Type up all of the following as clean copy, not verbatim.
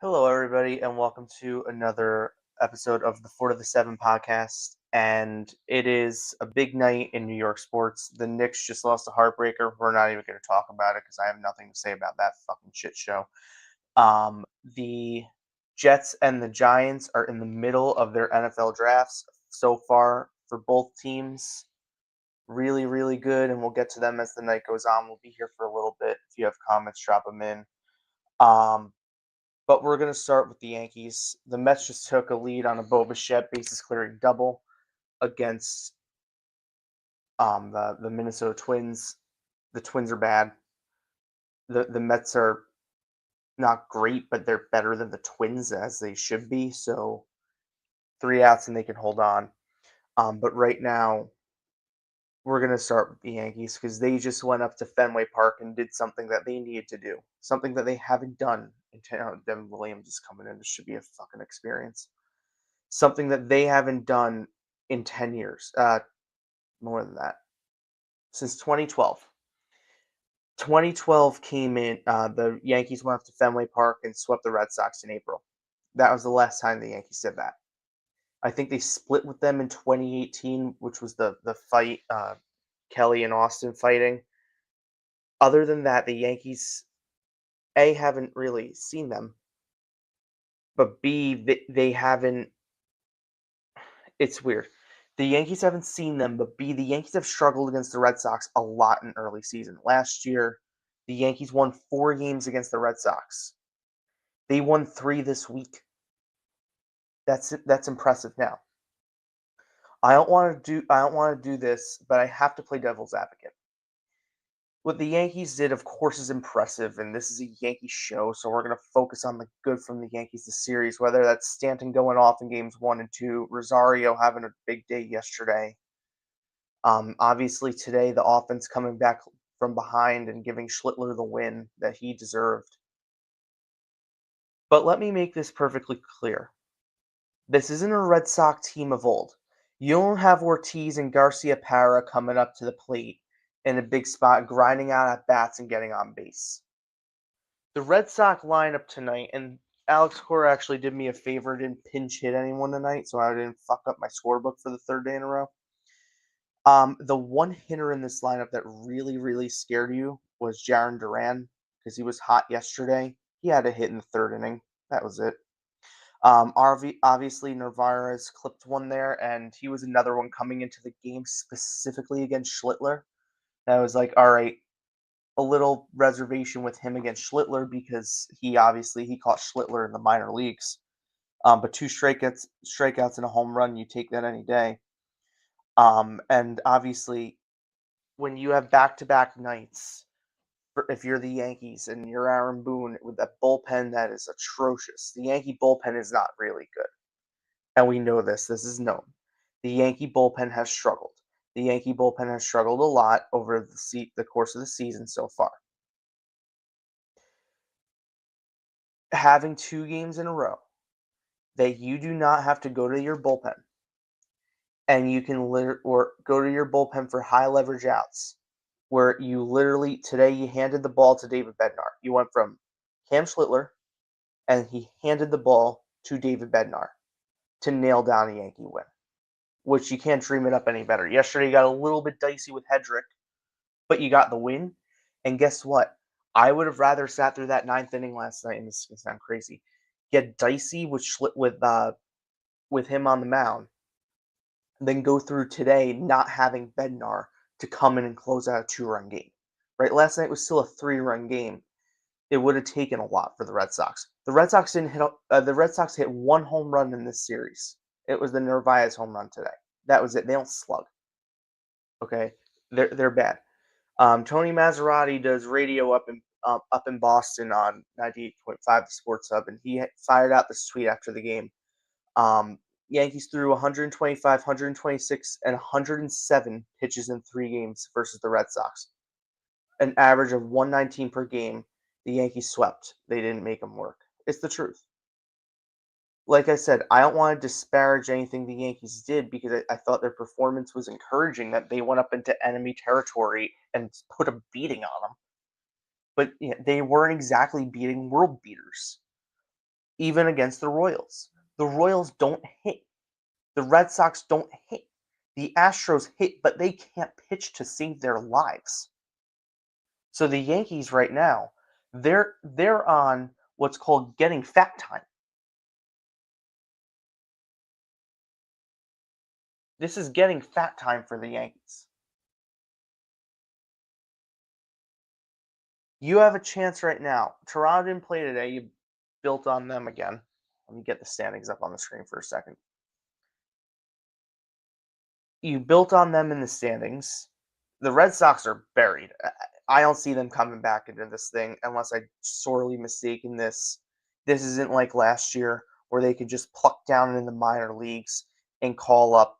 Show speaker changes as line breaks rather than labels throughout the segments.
Hello, everybody, and welcome to another episode of the Four to the Seven podcast. And it is a big night in New York sports. The Knicks just lost a heartbreaker. We're not even going to talk about it because I have nothing to say about that fucking shit show. The Jets and the Giants are in the middle of their NFL drafts so far for both teams. Really, really good, and we'll get to them as the night goes on. We'll be here for a little bit. If you have comments, drop them in. Um, but we're going to start with the Yankees. The Mets just took a lead on a Bo Bichette bases clearing double against the Minnesota Twins. The Twins are bad. The Mets are not great, but they're better than the Twins as they should be. So 3 outs and they can hold on. But right now, we're going to start with the Yankees because they just went up to Fenway Park and did something that they needed to do, something that they haven't done. Devin Williams is coming in. This should be a fucking experience. Something that they haven't done in 10 years, more than that, since 2012. 2012 came in, the Yankees went up to Fenway Park and swept the Red Sox in April. That was the last time the Yankees did that. I think they split with them in 2018, which was the fight, Kelly and Austin fighting. Other than that, the Yankees, A, haven't really seen them, but B, they haven't. It's weird. The Yankees haven't seen them, but B, the Yankees have struggled against the Red Sox a lot in early season. Last year, the Yankees won 4 games against the Red Sox. They won 3 this week. That's impressive now. I don't want to do this, but I have to play devil's advocate. What the Yankees did, of course, is impressive, and this is a Yankee show, so we're going to focus on the good from the Yankees this series, whether that's Stanton going off in games 1 and 2, Rosario having a big day yesterday. Obviously, today, the offense coming back from behind and giving Schlittler the win that he deserved. But let me make this perfectly clear. This isn't a Red Sox team of old. You don't have Ortiz and Garcia Parra coming up to the plate in a big spot, grinding out at bats and getting on base. The Red Sox lineup tonight, and Alex Cora actually did me a favor, didn't pinch hit anyone tonight, so I didn't fuck up my scorebook for the third day in a row. The one hitter in this lineup that really, really scared you was Jarren Duran because he was hot yesterday. He had a hit in the third inning. That was it. Obviously, Narvaez clipped one there, and he was another one coming into the game specifically against Schlittler. That was like, all right, a little reservation with him against Schlittler because he caught Schlittler in the minor leagues. But 2 strikeouts and a home run, you take that any day. And obviously, when you have back-to-back nights, if you're the Yankees and you're Aaron Boone with that bullpen that is atrocious, the Yankee bullpen is not really good. And we know this. This is known. The Yankee bullpen has struggled. The Yankee bullpen has struggled a lot over the course of the season so far. Having 2 games in a row that you do not have to go to your bullpen and you can or go to your bullpen for high leverage outs where you literally today you handed the ball to David Bednar. You went from Cam Schlittler and he handed the ball to David Bednar to nail down a Yankee win, which you can't dream it up any better. Yesterday you got a little bit dicey with Hedrick, but you got the win. And guess what? I would have rather sat through that 9th inning last night, and this can sound crazy, get dicey with him on the mound, than go through today not having Bednar to come in and close out a 2-run game. Right? Last night was still a 3-run game. It would have taken a lot for the Red Sox. The Red Sox didn't hit. The Red Sox hit 1 home run in this series. It was the Narvaez home run today. That was it. They don't slug. Okay, they're bad. Tony Maserati does radio up in Boston on 98.5 The Sports Hub, and he fired out this tweet after the game. Yankees threw 125, 126, and 107 pitches in 3 games versus the Red Sox. An average of 119 per game. The Yankees swept. They didn't make them work. It's the truth. Like I said, I don't want to disparage anything the Yankees did because I thought their performance was encouraging, that they went up into enemy territory and put a beating on them. But they weren't exactly beating world beaters. even against the Royals. The Royals don't hit. The Red Sox don't hit. The Astros hit, but they can't pitch to save their lives. So the Yankees right now, they're on what's called getting fat time. This is getting fat time for the Yankees. You have a chance right now. Toronto didn't play today. You built on them again. Let me get the standings up on the screen for a second. You built on them in the standings. The Red Sox are buried. I don't see them coming back into this thing unless I sorely mistaken this. This isn't like last year where they could just pluck down in the minor leagues and call up,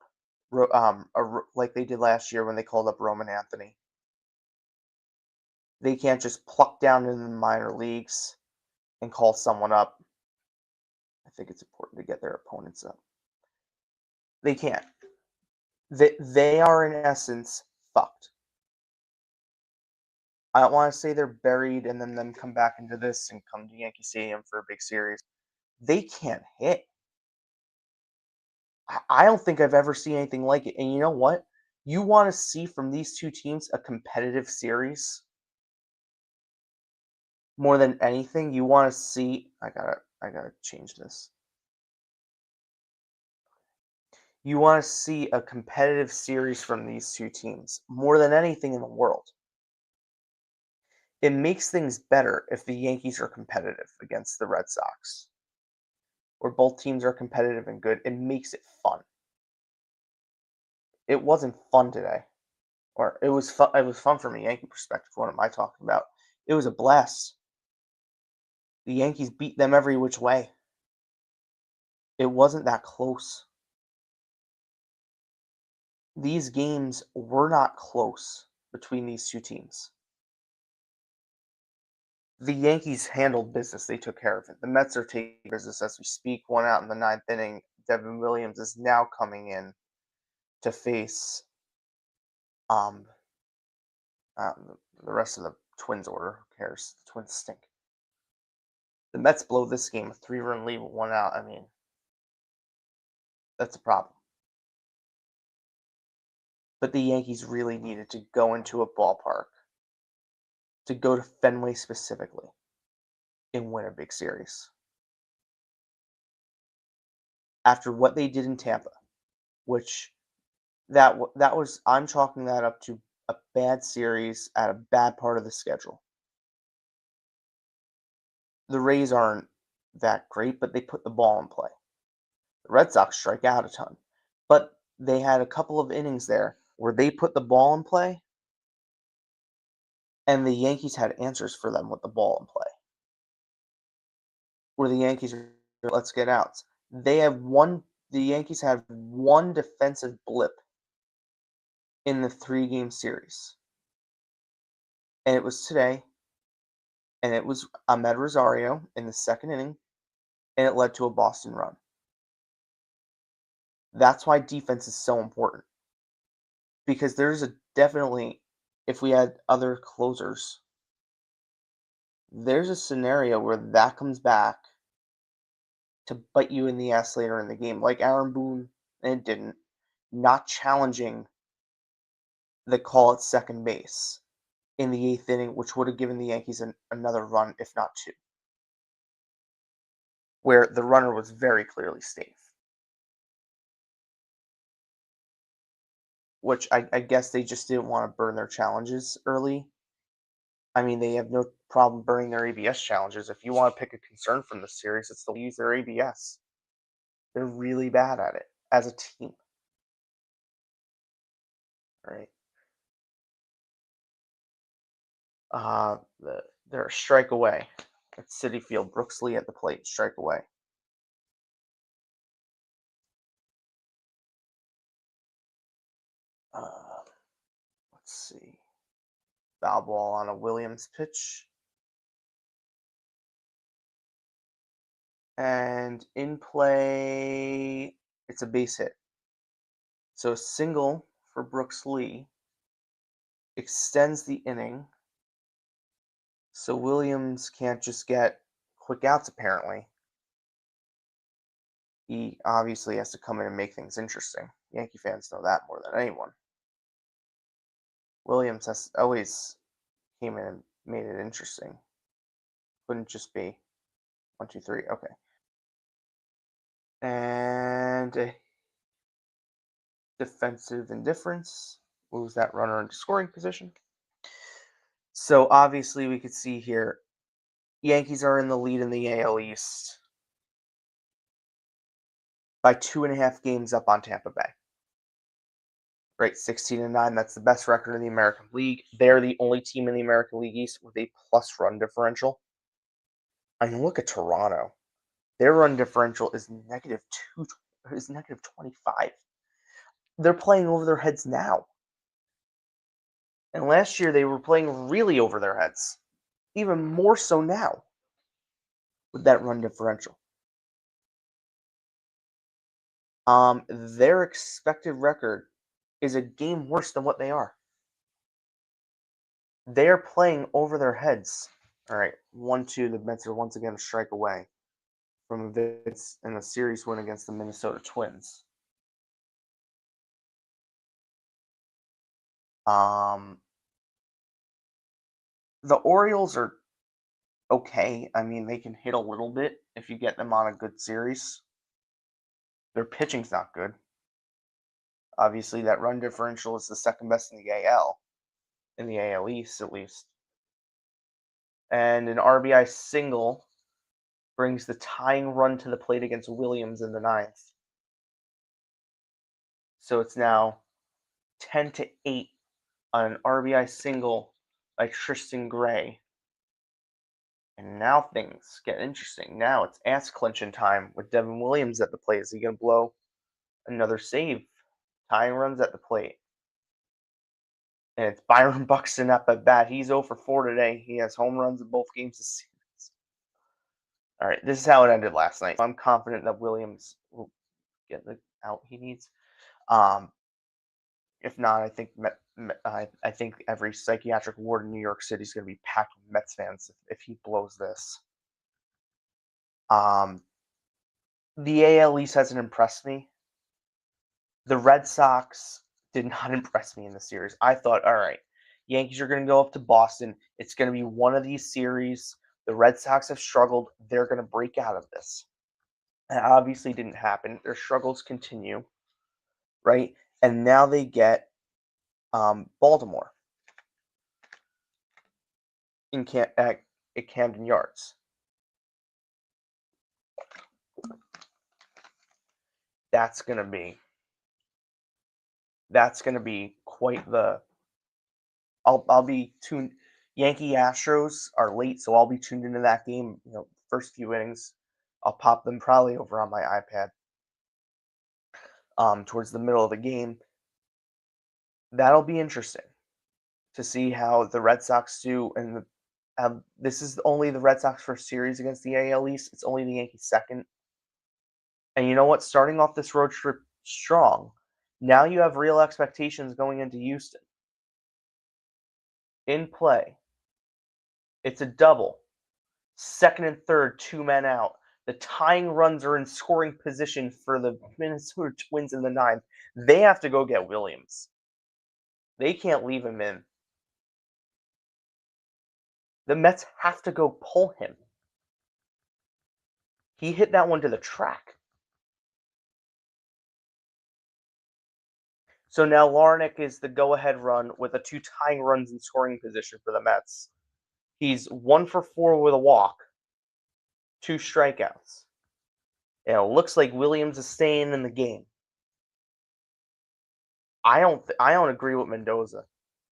like they did last year when they called up Roman Anthony. They can't just pluck down in the minor leagues and call someone up. I think it's important to get their opponents up. They can't. They are in essence fucked. I don't want to say they're buried and then them come back into this and come to Yankee Stadium for a big series. They can't hit. I don't think I've ever seen anything like it. And you know what? You want to see from these two teams a competitive series more than anything. You want to see. I gotta change this. You want to see a competitive series from these two teams more than anything in the world. It makes things better if the Yankees are competitive against the Red Sox, where both teams are competitive and good. It makes it fun. It wasn't fun today, or it was fun. It was fun from a Yankee perspective. What am I talking about? It was a blast. The Yankees beat them every which way. It wasn't that close. These games were not close between these two teams. The Yankees handled business. They took care of it. The Mets are taking business as we speak. One out in the ninth inning. Devin Williams is now coming in to face um the rest of the Twins order. Who cares? The Twins stink. The Mets blow this game a 3-run lead with one out. I mean, that's a problem. But the Yankees really needed to go into a ballpark, to go to Fenway specifically, and win a big series. After what they did in Tampa, which that was, I'm chalking that up to a bad series at a bad part of the schedule. The Rays aren't that great, but they put the ball in play. The Red Sox strike out a ton, but they had a couple of innings there where they put the ball in play, and the Yankees had answers for them with the ball in play. Where the Yankees are, let's get outs. The Yankees have one defensive blip in the 3-game series, and it was today, and it was Ahmed Rosario in the second inning, and it led to a Boston run. That's why defense is so important, because there's a definitely, if we had other closers, there's a scenario where that comes back to bite you in the ass later in the game, like Aaron Boone, and it didn't, not challenging the call at second base in the eighth inning, which would have given the Yankees another run, if not two, where the runner was very clearly safe. Which I guess they just didn't want to burn their challenges early. I mean, they have no problem burning their ABS challenges. If you want to pick a concern from the series, it's they'll use their ABS. They're really bad at it as a team, right? They're a strike away at Citi Field. Brooks Lee at the plate, strike away. Uh, let's see. Foul ball on a Williams pitch. And in play, it's a base hit. So a single for Brooks Lee extends the inning. So Williams can't just get quick outs, apparently. He obviously has to come in and make things interesting. Yankee fans know that more than anyone. Williams has always came in and made it interesting. Couldn't just be 1, 2, 3. Okay. And defensive indifference moves that runner into scoring position. So obviously we could see here Yankees are in the lead in the AL East by 2.5 games up on Tampa Bay. Right, 16-9. That's the best record in the American League. They're the only team in the American League East with a plus run differential. I mean, look at Toronto. Their run differential is negative 25. They're playing over their heads now. And last year they were playing really over their heads. Even more so now with that run differential. Their expected record is a game worse than what they are. They're playing over their heads. All right, 1-2. The Mets are once again a strike away from Vince in a series win against the Minnesota Twins. The Orioles are okay. I mean, they can hit a little bit if you get them on a good series. Their pitching's not good. Obviously, that run differential is the second best in the AL, in the AL East at least. And an RBI single brings the tying run to the plate against Williams in the ninth. So it's now 10-8 on an RBI single by Tristan Gray. And now things get interesting. Now it's ass clinching time with Devin Williams at the plate. Is he going to blow another save? Tying runs at the plate. And it's Byron Buxton up at bat. He's 0 for 4 today. He has home runs in both games this series. All right, this is how it ended last night. I'm confident that Williams will get the out he needs. If not, I think every psychiatric ward in New York City is going to be packed with Mets fans if he blows this. The AL East hasn't impressed me. The Red Sox did not impress me in the series. I thought, all right, Yankees are going to go up to Boston. It's going to be one of these series. The Red Sox have struggled. They're going to break out of this. That obviously didn't happen. Their struggles continue, right? And now they get Baltimore at Camden Yards. That's going to be quite the. I'll be tuned. Yankee Astros are late, so I'll be tuned into that game. First few innings, I'll pop them probably over on my iPad. Towards the middle of the game, that'll be interesting to see how the Red Sox do. And this is only the Red Sox first series against the AL East. It's only the Yankees second. And you know what? Starting off this road trip strong, now you have real expectations going into Houston. In play, it's a double. Second and third, 2 men out. The tying runs are in scoring position for the Minnesota Twins in the ninth. They have to go get Williams. They can't leave him in. The Mets have to go pull him. He hit that one to the track. So now Larnach is the go-ahead run with the 2 tying runs in scoring position for the Mets. He's 1 for 4 with a walk, 2 strikeouts. And it looks like Williams is staying in the game. I don't agree with Mendoza.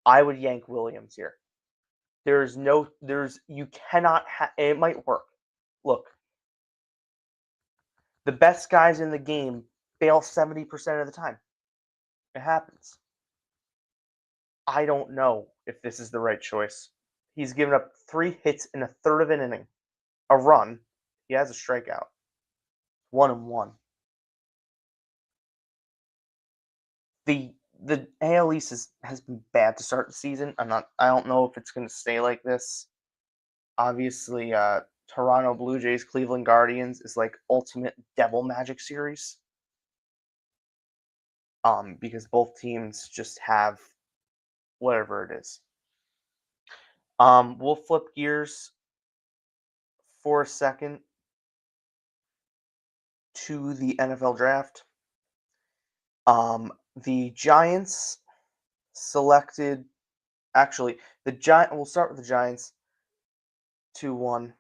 I would yank Williams here. You cannot it might work. Look, the best guys in the game fail 70% of the time. It happens. I don't know if this is the right choice. He's given up 3 hits in a third of an inning, a run. He has a strikeout. 1-1. The AL East has been bad to start the season. I don't know if it's going to stay like this. Obviously, Toronto Blue Jays, Cleveland Guardians is like ultimate devil magic series. Because both teams just have whatever it is. We'll flip gears for a second to the NFL draft. The Giants selected. Actually, We'll start with the Giants. 2-1.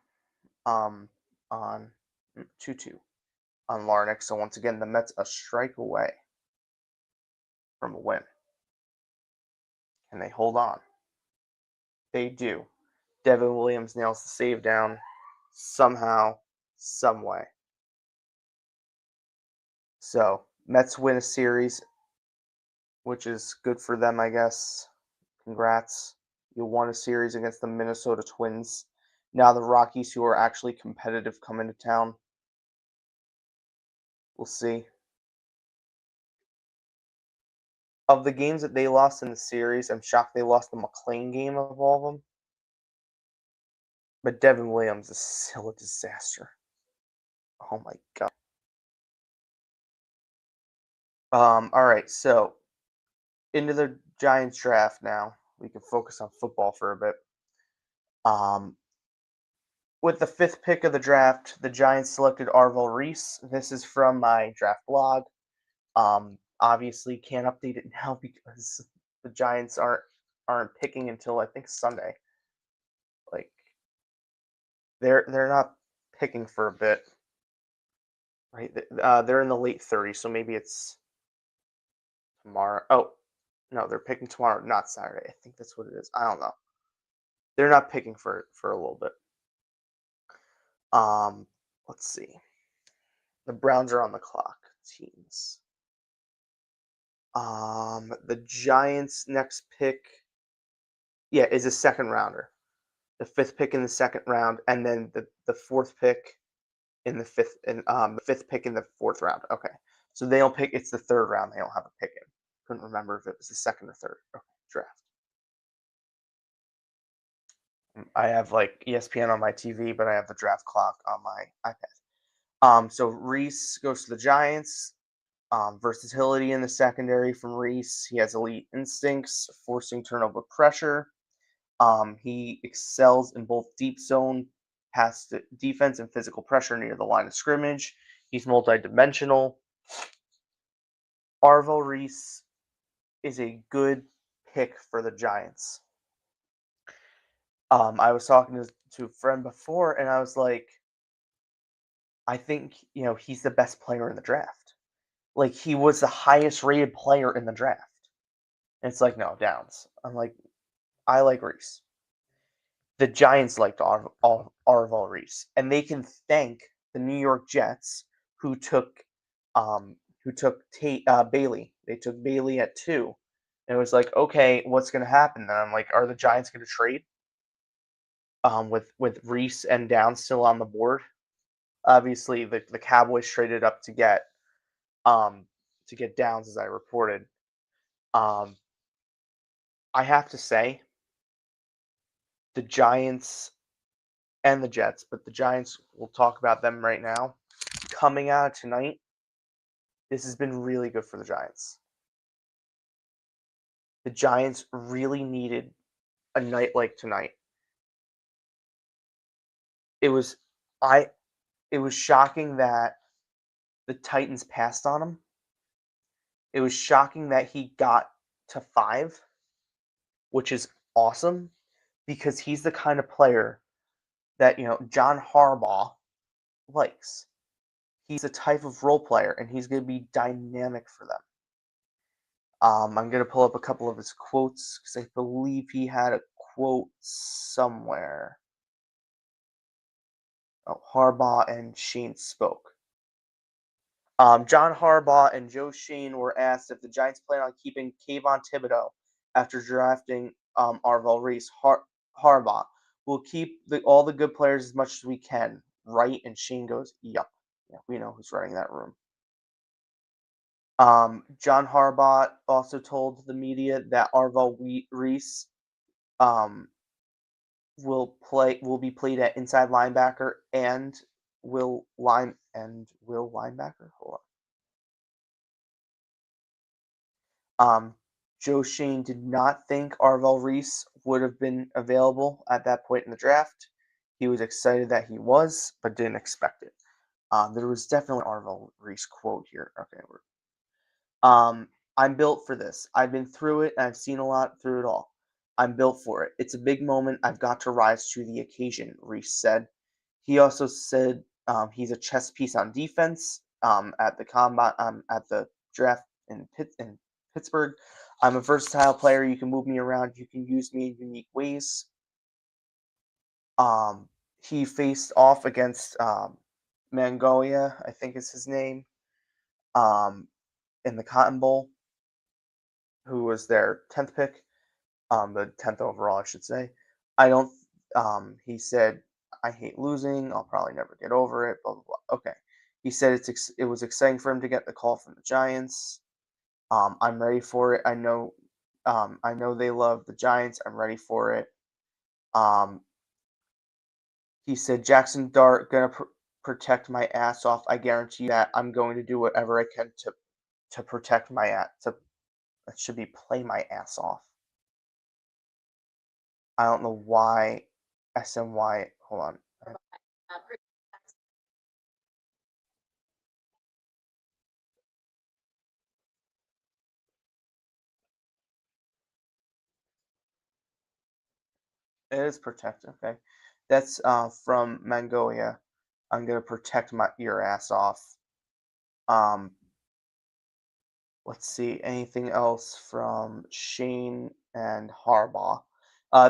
On 2-2 on Larnach. So once again, the Mets a strike away from a win. Can they hold on? They do. Devin Williams nails the save down somehow, some way. So Mets win a series, which is good for them, I guess. Congrats. You won a series against the Minnesota Twins. Now the Rockies, who are actually competitive, come into town. We'll see. Of the games that they lost in the series, I'm shocked they lost the McLean game of all of them. But Devin Williams is still a disaster. Oh my god. All right, so into the Giants draft now. We can focus on football for a bit. Um, with the 5th pick of the draft, the Giants selected Arvell Reese. This is from my draft blog. Obviously can't update it now because the Giants aren't picking until I think Sunday. Like they're not picking for a bit, right? They're in the late 30s, so maybe it's tomorrow. Oh no, they're picking tomorrow, not Saturday. I think that's what it is. I don't know. They're not picking for a little bit. Let's see. The Browns are on the clock. Teams. The Giants' next pick, yeah, is a second rounder. The 5th pick in the second round, and then the 4th pick in the fifth pick in the 4th round. Okay, so they don't pick. It's the 3rd round. They don't have a pick in. Couldn't remember if it was the 2nd or 3rd. Okay, draft. I have like ESPN on my TV, but I have the draft clock on my iPad. So Reese goes to the Giants. Versatility in the secondary from Reese. He has elite instincts, forcing turnover pressure. He excels in both deep zone pass defense and physical pressure near the line of scrimmage. He's multidimensional. Arvell Reese is a good pick for the Giants. I was talking to a friend before, and I was like, I think he's the best player in the draft. Like he was the highest rated player in the draft. And it's like, no, Downs. I'm like, I like Reese. The Giants liked Arvell Reese, and they can thank the New York Jets who took Bailey. They took Bailey at 2. And it was like, okay, what's going to happen then? I'm like, are the Giants going to trade? With Reese and Downs still on the board. Obviously, the Cowboys traded up to get Downs, as I reported. I have to say, the Giants and the Jets, but the Giants, we'll talk about them right now. Coming out of tonight, this has been really good for the Giants. The Giants really needed a night like tonight. It was shocking that the Titans passed on him. It was shocking that he got to 5, which is awesome because he's the kind of player that, John Harbaugh likes. He's a type of role player, and he's going to be dynamic for them. I'm going to pull up a couple of his quotes because I believe he had a quote somewhere. Oh, Harbaugh and Shane spoke. John Harbaugh and Joe Shane were asked if the Giants plan on keeping Kayvon Thibodeau after drafting Arvell Reese. Harbaugh will keep all the good players as much as we can, right? And Shane goes, "Yup, yeah, we know who's running that room." John Harbaugh also told the media that Arvell Reese will be played at inside linebacker and will linebacker. Hold on. Joe Shane did not think Arvell Reese would have been available at that point in the draft. He was excited that he was, but didn't expect it. There was definitely an Arvell Reese quote here. Okay, I'm built for this. I've been through it and I've seen a lot through it all. I'm built for it. It's a big moment. I've got to rise to the occasion, Reese said. He also said he's a chess piece on defense at the combine at the draft in Pittsburgh. I'm a versatile player. You can move me around. You can use me in unique ways. Um, he faced off against Mangoya, I think is his name, um, in the Cotton Bowl, who was their 10th pick, the 10th overall, I should say. I don't. He said, "I hate losing. I'll probably never get over it." Blah blah blah. Okay. He said it was exciting for him to get the call from the Giants. I'm ready for it. I know they love the Giants. I'm ready for it. Um, he said, Jackson Dart gonna protect my ass off. I guarantee that I'm going to do whatever I can to protect my ass. To It should be play my ass off. I don't know why SNY. Hold on. It is protect. Okay, that's from Mangoya. I'm gonna protect my your ass off. Um, let's see. Anything else from Shane and Harbaugh?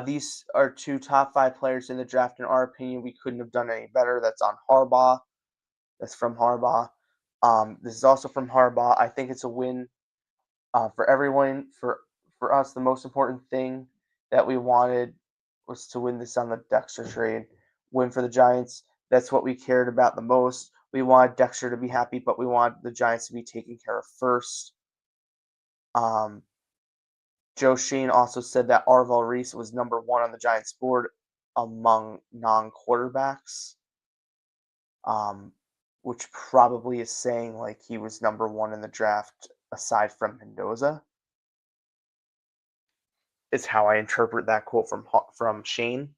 These are two top five players in the draft. In our opinion, we couldn't have done any better. That's on Harbaugh. That's from Harbaugh. This is also from Harbaugh. I think it's a win for everyone. For us, the most important thing that we wanted was to win this on the Dexter trade. Win for the Giants. That's what we cared about the most. We wanted Dexter to be happy, but we wanted the Giants to be taken care of first. Um, Joe Shane also said that Arvell Reese was number one on the Giants board among non-quarterbacks, um, which probably is saying like he was number one in the draft aside from Mendoza. Is how I interpret that quote from Shane.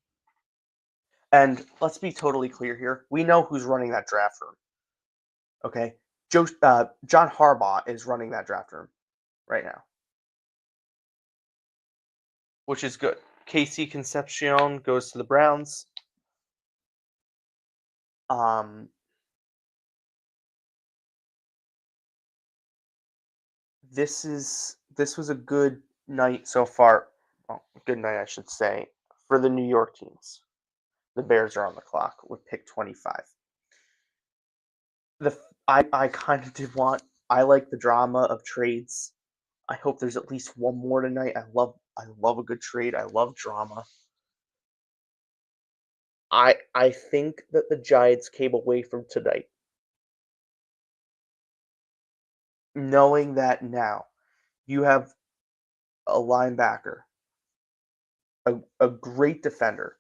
And let's be totally clear here. We know who's running that draft room. Okay, John Harbaugh is running that draft room right now, which is good. Casey Concepcion goes to the Browns. Um, this was a good night so far. Well, good night, I should say, for the New York teams. The Bears are on the clock with pick 25. I kind of did want. I like the drama of trades. I hope there's at least one more tonight. I love a good trade. I love drama. I think that the Giants came away from tonight knowing that now you have a linebacker, a great defender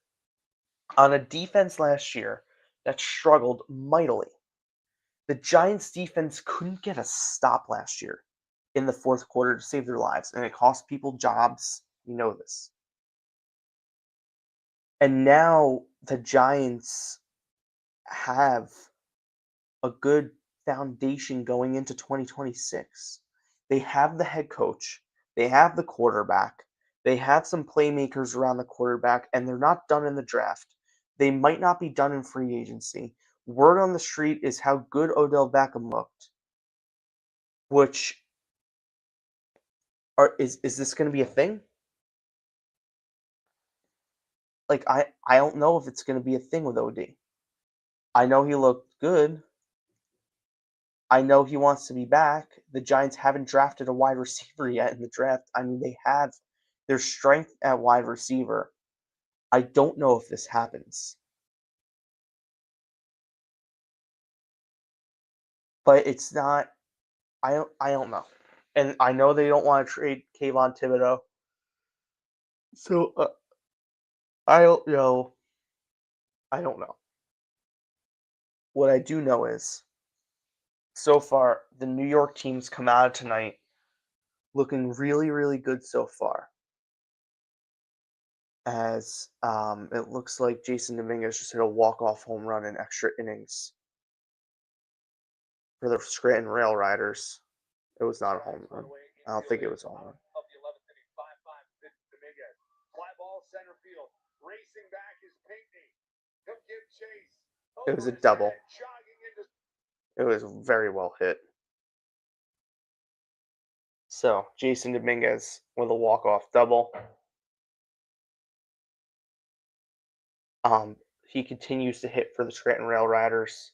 on a defense last year that struggled mightily. The Giants defense couldn't get a stop last year in the fourth quarter to save their lives, and it cost people jobs. You know this. And now the Giants have a good foundation going into 2026. They have the head coach, they have the quarterback, they have some playmakers around the quarterback, and they're not done in the draft. They might not be done in free agency. Word on the street is how good Odell Beckham looked, which is this going to be a thing? Like I don't know if it's going to be a thing with OD. I know he looked good. I know he wants to be back. The Giants haven't drafted a wide receiver yet in the draft. I mean, they have their strength at wide receiver. I don't know if this happens, but it's not. I don't know, and I know they don't want to trade Kayvon Thibodeau. So I don't know. I don't know. What I do know is, so far, the New York teams come out of tonight looking really, really good so far. As it looks like Jason Dominguez just hit a walk-off home run in extra innings for the Scranton Rail Riders. It was not a home run. I don't think it was a home run. It was a double. It was very well hit. So Jason Dominguez with a walk-off double. He continues to hit for the Scranton Rail Riders.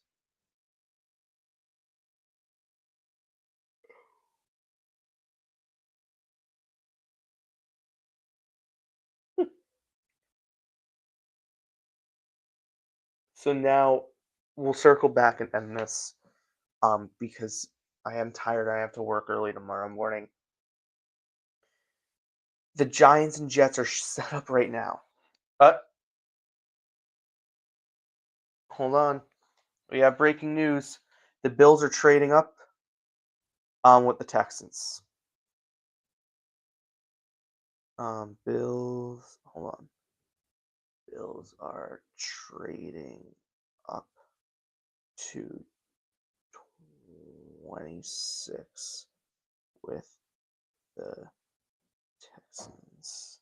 So now we'll circle back and end this because I am tired. I have to work early tomorrow morning. The Giants and Jets are set up right now. Uh, hold on. We have breaking news. The Bills are trading up with the Texans. Bills. Hold on. Bills are trading up to 26 with the Texans.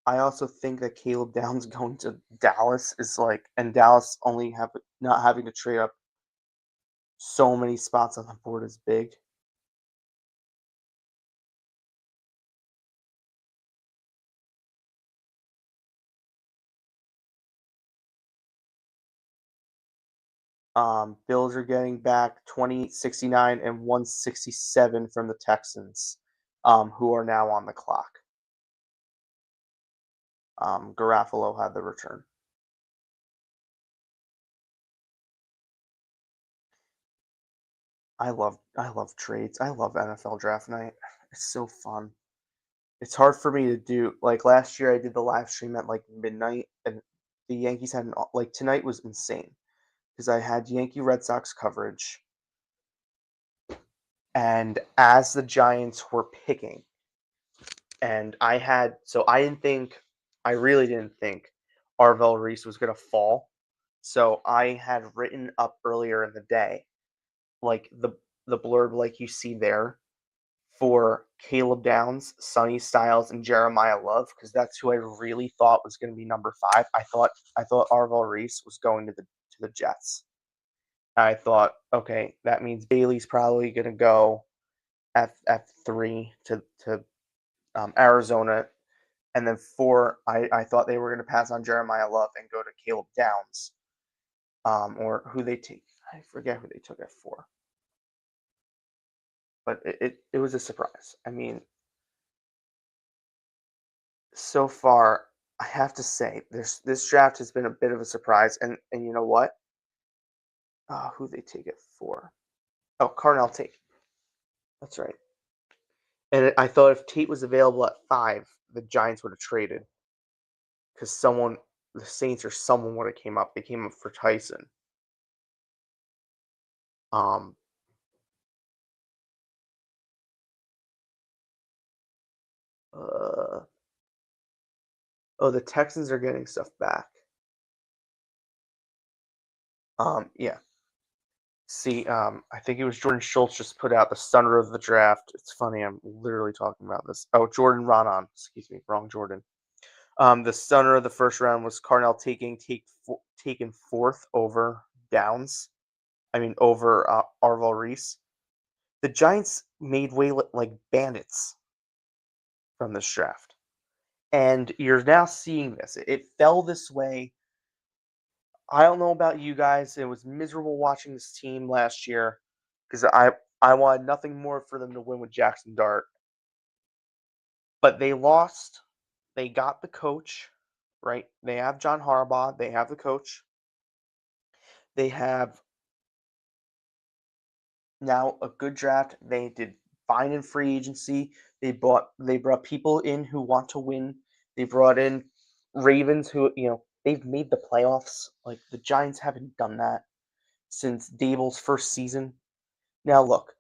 I also think that Caleb Downs going to Dallas is like, and Dallas only have not having to trade up so many spots on the board is big. Bills are getting back 2069 and 167 from the Texans, who are now on the clock. Garafolo had the return. I love trades. I love NFL draft night. It's so fun. It's hard for me to do. Like last year, I did the live stream at like midnight, and the Yankees had like tonight was insane because I had Yankee Red Sox coverage, and as the Giants were picking, and I really didn't think Arvel Reese was gonna fall. So I had written up earlier in the day, like the blurb like you see there for Caleb Downs, Sonny Styles, and Jeremiah Love, because that's who I really thought was going to be number 5. I thought Arvel Reese was going to the Jets. I thought, okay, that means Bailey's probably going to go at 3 to Arizona, and then 4. I thought they were going to pass on Jeremiah Love and go to Caleb Downs, or who they take. I forget who they took at 4, but it was a surprise. I mean, so far, I have to say this draft has been a bit of a surprise, and you know what? Who they take it for? Oh, Carnell Tate. That's right. And I thought if Tate was available at 5, the Giants would have traded because the Saints or someone would have came up. They came up for Tyson. Um. Uh. Oh, the Texans are getting stuff back. Yeah. See, I think it was Jordan Schultz just put out the stunner of the draft. It's funny, I'm literally talking about this. Oh, Jordan Ronan. Excuse me, wrong Jordan. The stunner of the first round was Carnell taken 4th over Downs. I mean, over Arval Reese. The Giants made way like bandits from this draft. And you're now seeing this. It fell this way. I don't know about you guys. It was miserable watching this team last year because I wanted nothing more for them to win with Jackson Dart. But they lost. They got the coach, right? They have John Harbaugh, they have the coach, they have now a good draft. They did fine in free agency. They brought people in who want to win. They brought in Ravens who, they've made the playoffs. Like the Giants haven't done that since Dable's first season. Now look,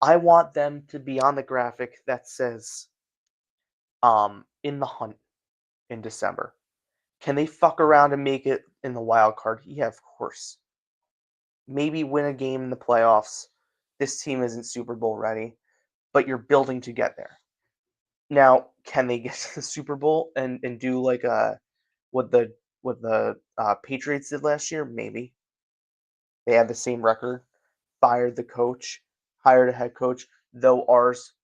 I want them to be on the graphic that says in the hunt in December. Can they fuck around and make it in the wild card? Yeah, of course. Maybe win a game in the playoffs. This team isn't Super Bowl ready, but you're building to get there. Now, can they get to the Super Bowl and do like what the Patriots did last year? Maybe. They had the same record, fired the coach, hired a head coach, though ours,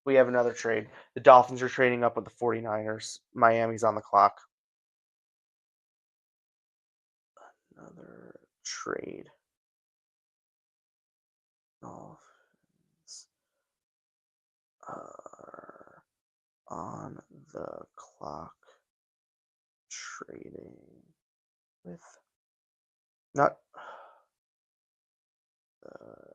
we have another trade. The Dolphins are trading up with the 49ers. Miami's on the clock. Another trade. Dolphins are on the clock trading with not uh,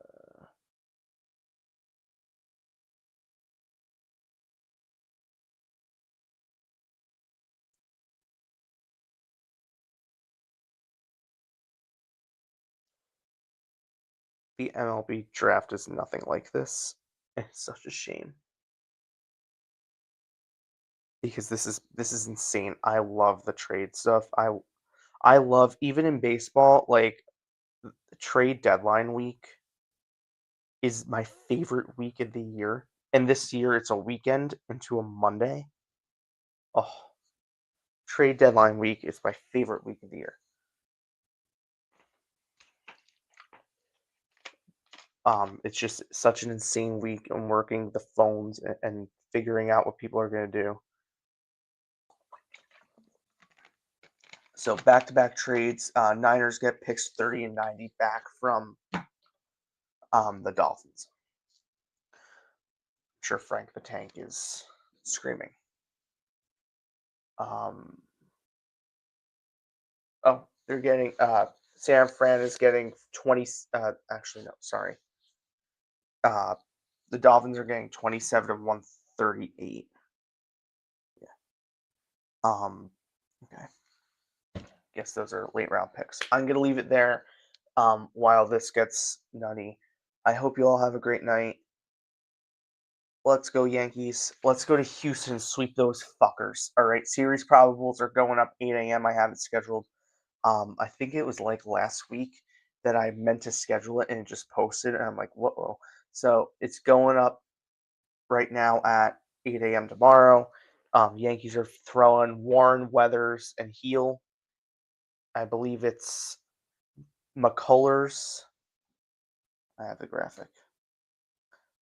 the MLB draft is nothing like this. It's such a shame because this is insane. I love the trade stuff. I love even in baseball, like the trade deadline week is my favorite week of the year. And this year it's a weekend into a Monday. Oh, trade deadline week is my favorite week of the year. It's just such an insane week. I'm working the phones and figuring out what people are going to do. So back-to-back trades. Niners get picks 30 and 90 back from the Dolphins. I'm sure Frank the Tank is screaming. Um, they're getting San Fran is getting 20. Actually, no, sorry. Uh, the Dolphins are getting 27 of 138. Yeah. Okay. Guess those are late round picks. I'm gonna leave it there. While this gets nutty, I hope you all have a great night. Let's go Yankees. Let's go to Houston and sweep those fuckers. All right, series probables are going up 8 a.m. I have it scheduled. I think it was like last week that I meant to schedule it and it just posted, and I'm like, whoa. So it's going up right now at 8 a.m. tomorrow. Yankees are throwing Warren, Weathers, and Heel. I believe it's McCullers. I have the graphic.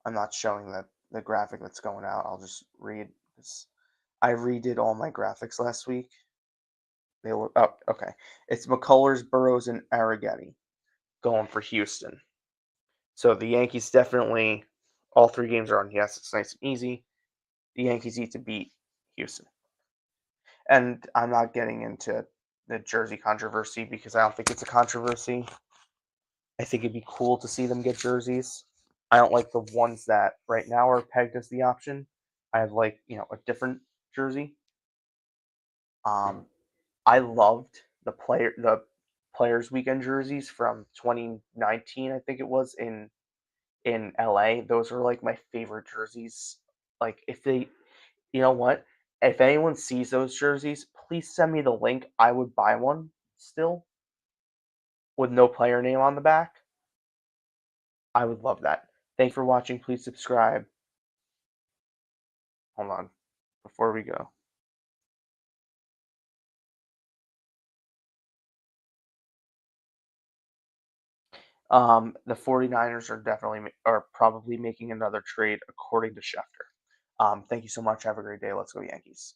I'm not showing the graphic that's going out. I'll just read this. I redid all my graphics last week. They look up. Oh, okay. It's McCullers, Burrows, and Arrighetti going for Houston. So the Yankees definitely, all three games are on. Yes, it's nice and easy. The Yankees need to beat Houston. And I'm not getting into the jersey controversy because I don't think it's a controversy. I think it'd be cool to see them get jerseys. I don't like the ones that right now are pegged as the option. I have like, a different jersey. Um, I loved the players weekend jerseys from 2019, I think it was in LA. Those are like my favorite jerseys. Like if they, you know what? If anyone sees those jerseys, please send me the link. I would buy one still with no player name on the back. I would love that. Thanks for watching. Please subscribe. Hold on. Before we go. The 49ers are probably making another trade according to Schefter. Thank you so much. Have a great day. Let's go Yankees.